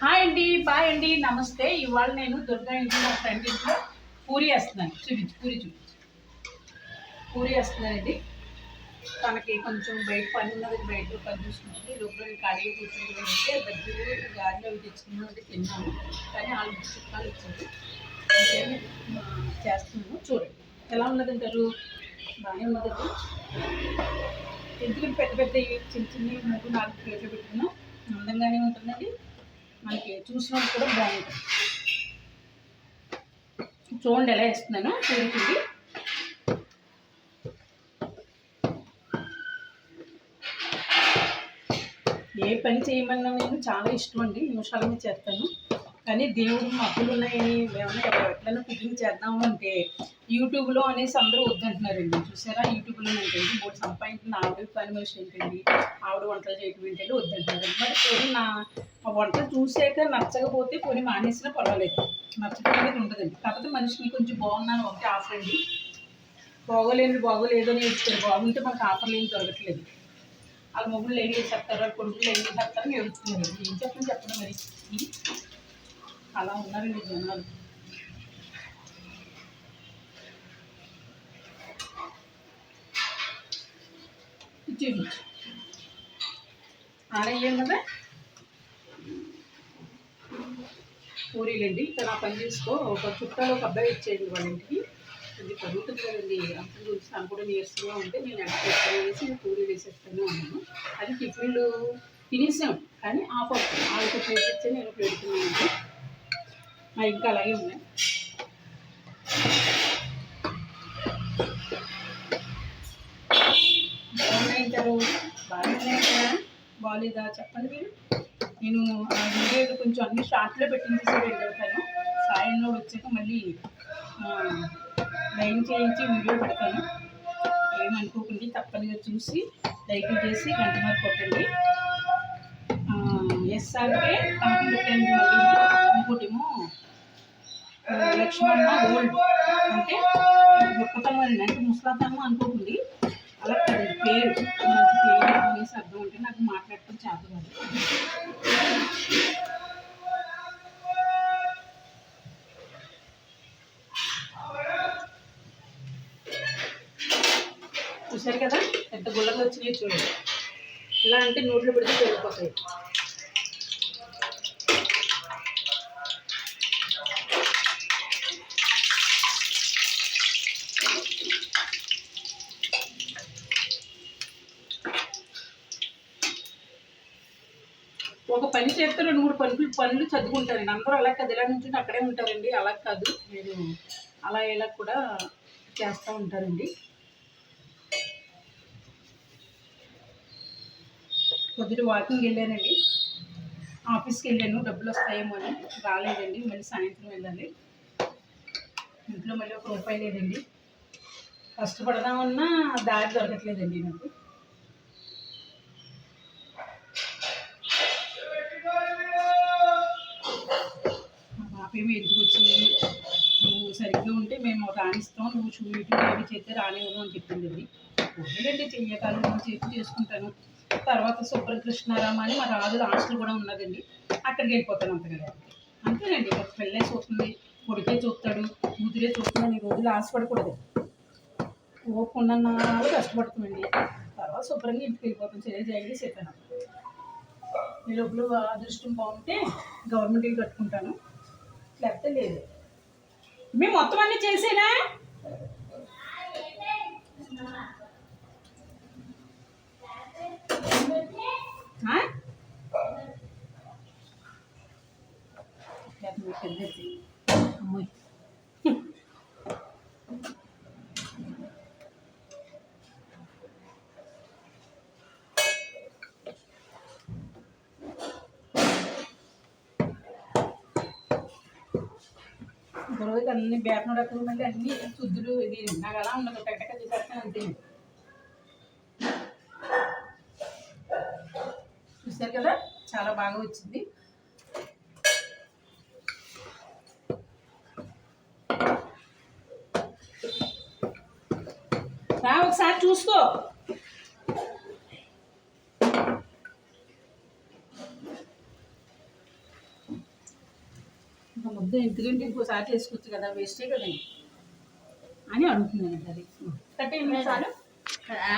Hi అండి, bye అండి, నమస్తే. ఇవాళ నేను దుర్గా ఇంట్లో మా ఫ్రెండ్ ఇంట్లో పూరి వేస్తున్నాను. చూపించు. పూరి వేస్తున్నానండి. తనకి కొంచెం బయట పని ఉన్నది, బయట పని చూసుకుంటుంది. లోపల ఖాళీగా కూర్చుంటుందంటే దగ్గర గాలిలో అవి తెచ్చుకున్నామంటే తిన్నాను. కానీ వాళ్ళు చుట్టాలు ఇచ్చారు, అంటే చేస్తున్నాను. చూడండి ఎలా ఉన్నదంటారు. బాగానే ఉన్నదండి. ఎందుకంటే పెద్ద పెద్ద చిన్న చిన్న 3-4 ప్లేట్లు పెట్టుకున్నాం. అందంగానే ఉంటుందండి. మనకి చూసినప్పుడు కూడా బాగుంటుంది. చూడండి ఎలా వేస్తున్నాను పూరికి. ఏ పని చేయమన్నా నేను చాలా ఇష్టం అండి, నిమిషాల మీద చేస్తాను. కానీ దేవుడు మబ్బులు ఉన్నాయని ఏమన్నా ఎట్లైనా కుకింగ్ చేద్దాము అంటే యూట్యూబ్లో అనేసి అందరూ వద్దంటున్నారండి. చూసారా, యూట్యూబ్లో ఏంటండి బోర్డు సంపాదించిన ఆవిడ పని మనిషి ఏంటండి, ఆవిడ వంటలు చేయటం ఏంటంటే వద్దంటున్నారు. మరి పోనీ నా వంటలు చూసాక నచ్చకపోతే పోనీ మానేసినా పర్వాలేదు, నచ్చకపోతే ఉండదండి. కాకపోతే మనిషిని కొంచెం బాగున్నాను ఒకటి ఆఫర్ అండి. బాగోలేదు అని చెప్తారు. బాగుంటే మనకు ఆఫర్లు ఏం దొరకట్లేదు. వాళ్ళ మొగ్గులు ఏం చేసేస్తారు, వాళ్ళ కొడుకులు ఏం చేసేస్తారని ఎడుతున్నారు. ఏం చెప్పండి మరి. అలా ఉన్నారండి జనాలు. ఆడయ్యాం కదా పూరీలండి. ఇక్కడ నా పని చేసుకో ఒక చుట్టాలు ఒక అబ్బాయి ఇచ్చేయండి వాళ్ళ ఇంటికి. అది పరుగుతుంది కదండి, అంత చూసి తను కూడా నీరసంగా ఉంటే నేను వేసి పూరీ వేసేస్తాను అన్నాను. అది టిఫిన్లు తినేసాం కానీ ఆఫర్ వాళ్ళకి ప్లేట్ ఇచ్చే నేను పెడుతున్నాను. ఇంకా అలాగే ఉన్నాయి. బాగున్నాయంటారు, బాగానే కదా, బాగాలేదా చెప్పండి మీరు. నేను ఆ వీడియో కొంచెం అన్ని షార్ట్లో పెట్టించేసి వెళ్ళిపోతాను. సాయంలో వచ్చాక మళ్ళీ లైన్ చేయించి వీడియో పెడతాను. ఏమనుకోకండి, తప్పనిగా చూసి లైక్ చేసి గంట మీద కొట్టండి. ఎస్ అంటే తనకు పెట్టండి. మళ్ళీ ఇంకోటేమో లక్ష్మణ ఓల్డ్ అంటే గొప్పతనం అండి, అంటే ముసలాతనం అనుకోకండి. అలా కదండి, పేరు మంచి పేరు అనేసి అర్థం. అంటే నాకు మాట్లాడటం చేత కాదు. చూసారు కదా ఎంత గుళ్ళగా వచ్చినాయి చూడండి. ఇలా అంటే నోట్లో పెడితే పెరిగిపోతాయి. ఒక పని చేస్తే 2-3 పనులు చదువుకుంటారండి. అందరూ అలా కాదు, ఇలా నుంచి అక్కడే ఉంటారండి. అలా కాదు, మీరు అలా ఇలా కూడా చేస్తూ ఉంటారండి. పొద్దుట వాకింగ్ వెళ్ళానండి, ఆఫీస్కి వెళ్ళాను. డబ్బులు వస్తాయేమో అని రాలేదండి. మళ్ళీ సాయంత్రం వెళ్ళాలి. ఇంట్లో మళ్ళీ ₹1 లేదండి. కష్టపడదామన్నా దారి దొరకట్లేదండి నాకు. బాపేమో ఎందుకు వచ్చింది, నువ్వు సరిగ్గా ఉంటే మేము రాణిస్తాం, నువ్వు యూట్యూబ్ అవి చేస్తే రానివ్వను అని చెప్పిందండి. వదిలేండి, చెయ్యకాలం చేసి చేసుకుంటాను. తర్వాత శుభ్రకృష్ణారామ అని మా రాజు హాస్టల్ కూడా ఉన్నదండి, అక్కడికి వెళ్ళిపోతాను. అంతగా అంతేనండి. ఒక పెళ్ళే చూస్తుంది, కొడుకే చూస్తాడు, కూతురే చూస్తుందని ఈ రోజులు ఆశపడకూడదు. ఓపుకున్నాళ్ళు కష్టపడుతుందండి. తర్వాత శుభ్రంగా ఇంటికి వెళ్ళిపోతాం. చేయండి చేస్తాను. ఈ లోపల అదృష్టం బాగుంటే గవర్నమెంట్కి కట్టుకుంటాను, లేకపోతే లేదు. మేము మొత్తం అన్నీ చేసేనా. అమ్మాయి రోజు అన్ని బేపన రకాలు మళ్ళీ అన్ని శుద్ధులు. ఇది నాకు అలా ఉండదు, టెక్టక తీసేస్తాను అంతే. చూసారు కదా చాలా బాగా వచ్చింది. ఒకసారి చూసుకో. ఇంకా ముద్ద ఎందుకంటే ఇంకోసారి చేసుకోవచ్చు కదా, వేస్టే కదండి అని అడుగుతున్నాను. అది కట్టేయండి చాలు.